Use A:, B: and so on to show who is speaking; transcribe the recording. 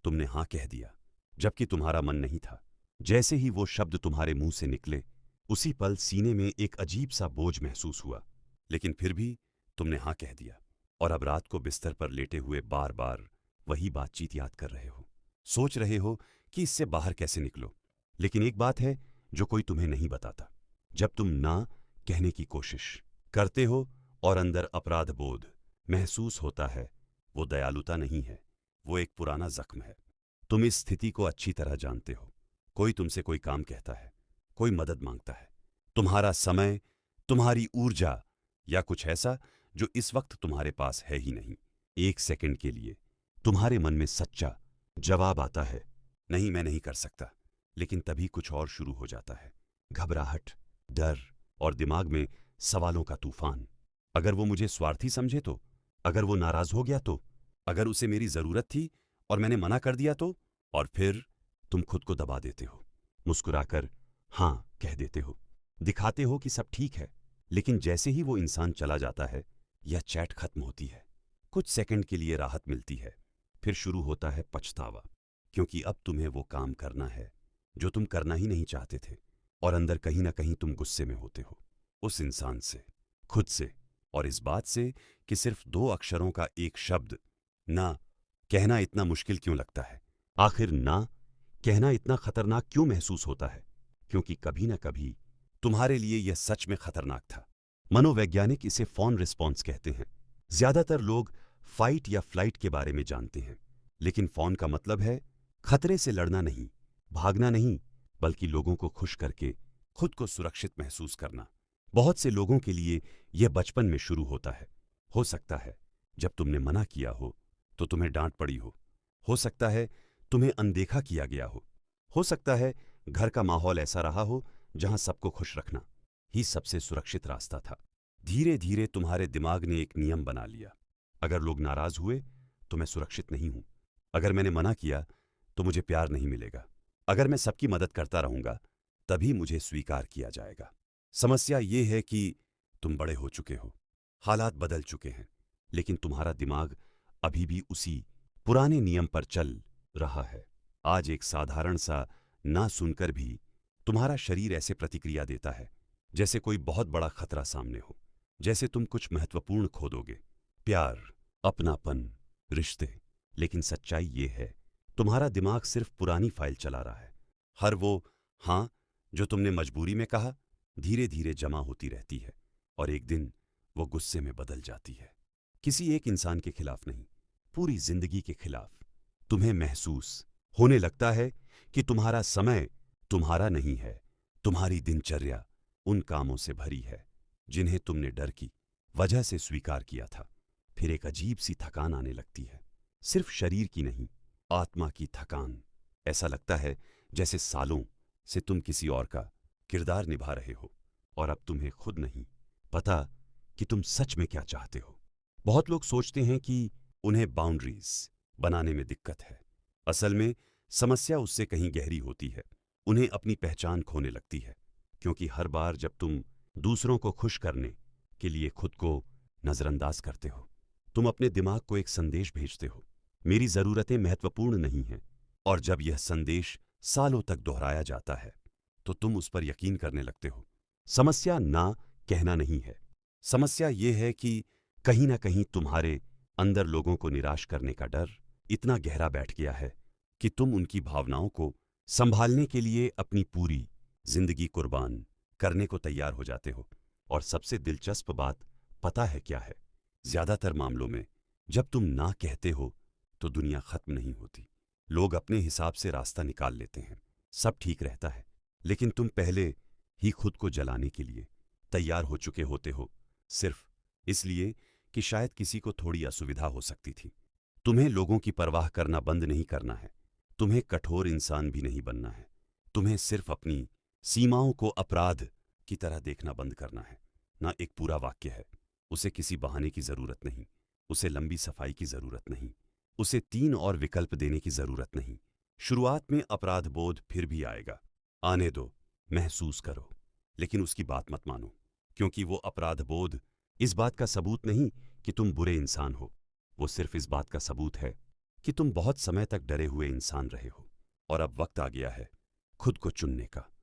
A: तुमने हाँ कह दिया, जबकि तुम्हारा मन नहीं था। जैसे ही वो शब्द तुम्हारे मुंह से निकले, उसी पल सीने में एक अजीब सा बोझ महसूस हुआ। लेकिन फिर भी तुमने हाँ कह दिया, और अब रात को बिस्तर पर लेटे हुए बार बार वही बातचीत याद कर रहे हो। सोच रहे हो कि इससे बाहर कैसे निकलो। लेकिन एक बात है जो कोई तुम्हें नहीं बताता। जब तुम ना कहने की कोशिश करते हो और अंदर अपराध बोध महसूस होता है, वो दयालुता नहीं है, वो एक पुराना जख्म है। तुम इस स्थिति को अच्छी तरह जानते हो। कोई तुमसे कोई काम कहता है, कोई मदद मांगता है, तुम्हारा समय, तुम्हारी ऊर्जा, या कुछ ऐसा जो इस वक्त तुम्हारे पास है ही नहीं। एक सेकंड के लिए तुम्हारे मन में सच्चा जवाब आता है, नहीं मैं नहीं कर सकता। लेकिन तभी कुछ और शुरू हो जाता है। घबराहट, डर और दिमाग में सवालों का तूफान। अगर वो मुझे स्वार्थी समझे तो? अगर वो नाराज हो गया तो? अगर उसे मेरी जरूरत थी और मैंने मना कर दिया तो? और फिर तुम खुद को दबा देते हो, मुस्कुराकर हाँ कह देते हो, दिखाते हो कि सब ठीक है। लेकिन जैसे ही वो इंसान चला जाता है या चैट खत्म होती है, कुछ सेकंड के लिए राहत मिलती है, फिर शुरू होता है पछतावा। क्योंकि अब तुम्हें वो काम करना है जो तुम करना ही नहीं चाहते थे, और अंदर कहीं ना कहीं तुम गुस्से में होते हो, उस इंसान से, खुद से, और इस बात से कि सिर्फ 2 अक्षरों का एक शब्द ना कहना इतना मुश्किल क्यों लगता है। आखिर ना कहना इतना खतरनाक क्यों महसूस होता है? क्योंकि कभी ना कभी तुम्हारे लिए यह सच में खतरनाक था। मनोवैज्ञानिक इसे फोन रिस्पॉन्स कहते हैं। ज्यादातर लोग फाइट या फ्लाइट के बारे में जानते हैं, लेकिन फोन का मतलब है खतरे से लड़ना नहीं, भागना नहीं, बल्कि लोगों को खुश करके खुद को सुरक्षित महसूस करना। बहुत से लोगों के लिए यह बचपन में शुरू होता है। हो सकता है जब तुमने मना किया हो तो तुम्हें डांट पड़ी हो सकता है तुम्हें अनदेखा किया गया हो सकता है घर का माहौल ऐसा रहा हो जहां सबको खुश रखना ही सबसे सुरक्षित रास्ता था। धीरे धीरे तुम्हारे दिमाग ने एक नियम बना लिया, अगर लोग नाराज हुए तो मैं सुरक्षित नहीं हूं, अगर मैंने मना किया तो मुझे प्यार नहीं मिलेगा, अगर मैं सबकी मदद करता रहूंगा तभी मुझे स्वीकार किया जाएगा। समस्या ये है कि तुम बड़े हो चुके हो, हालात बदल चुके हैं, लेकिन तुम्हारा दिमाग अभी भी उसी पुराने नियम पर चल रहा है। आज एक साधारण सा ना सुनकर भी तुम्हारा शरीर ऐसे प्रतिक्रिया देता है जैसे कोई बहुत बड़ा खतरा सामने हो, जैसे तुम कुछ महत्वपूर्ण खो दोगे, प्यार, अपनापन, रिश्ते। लेकिन सच्चाई ये है, तुम्हारा दिमाग सिर्फ पुरानी फाइल चला रहा है। हर वो हाँ जो तुमने मजबूरी में कहा धीरे धीरे जमा होती रहती है, और एक दिन वो गुस्से में बदल जाती है। किसी एक इंसान के खिलाफ नहीं, पूरी जिंदगी के खिलाफ। तुम्हें महसूस होने लगता है कि तुम्हारा समय तुम्हारा नहीं है, तुम्हारी दिनचर्या उन कामों से भरी है जिन्हें तुमने डर की वजह से स्वीकार किया था। फिर एक अजीब सी थकान आने लगती है, सिर्फ शरीर की नहीं, आत्मा की थकान। ऐसा लगता है जैसे सालों से तुम किसी और का किरदार निभा रहे हो, और अब तुम्हें खुद नहीं पता कि तुम सच में क्या चाहते हो। बहुत लोग सोचते हैं कि उन्हें बाउंड्रीज बनाने में दिक्कत है। असल में समस्या उससे कहीं गहरी होती है। उन्हें अपनी पहचान खोने लगती है, क्योंकि हर बार जब तुम दूसरों को खुश करने के लिए खुद को नजरअंदाज करते हो, तुम अपने दिमाग को एक संदेश भेजते हो, मेरी जरूरतें महत्वपूर्ण नहीं हैं। और जब यह संदेश सालों तक दोहराया जाता है तो तुम उस पर यकीन करने लगते हो। समस्या ना कहना नहीं है, समस्या यह है कि कहीं ना कहीं तुम्हारे अंदर लोगों को निराश करने का डर इतना गहरा बैठ गया है कि तुम उनकी भावनाओं को संभालने के लिए अपनी पूरी जिंदगी कुर्बान करने को तैयार हो जाते हो। और सबसे दिलचस्प बात पता है क्या है? ज्यादातर मामलों में जब तुम ना कहते हो तो दुनिया खत्म नहीं होती। लोग अपने हिसाब से रास्ता निकाल लेते हैं, सब ठीक रहता है, लेकिन तुम पहले ही खुद को जलाने के लिए तैयार हो चुके होते हो, सिर्फ इसलिए कि शायद किसी को थोड़ी असुविधा हो सकती थी। तुम्हें लोगों की परवाह करना बंद नहीं करना है, तुम्हें कठोर इंसान भी नहीं बनना है। तुम्हें सिर्फ अपनी सीमाओं को अपराध की तरह देखना बंद करना है। ना एक पूरा वाक्य है, उसे किसी बहाने की जरूरत नहीं, उसे लंबी सफाई की जरूरत नहीं, उसे 3 और विकल्प देने की जरूरत नहीं। शुरुआत में अपराध बोध फिर भी आएगा, आने दो, महसूस करो, लेकिन उसकी बात मत मानो, क्योंकि वो अपराध बोध इस बात का सबूत नहीं कि तुम बुरे इंसान हो, वो सिर्फ इस बात का सबूत है कि तुम बहुत समय तक डरे हुए इंसान रहे हो और अब वक्त आ गया है खुद को चुनने का।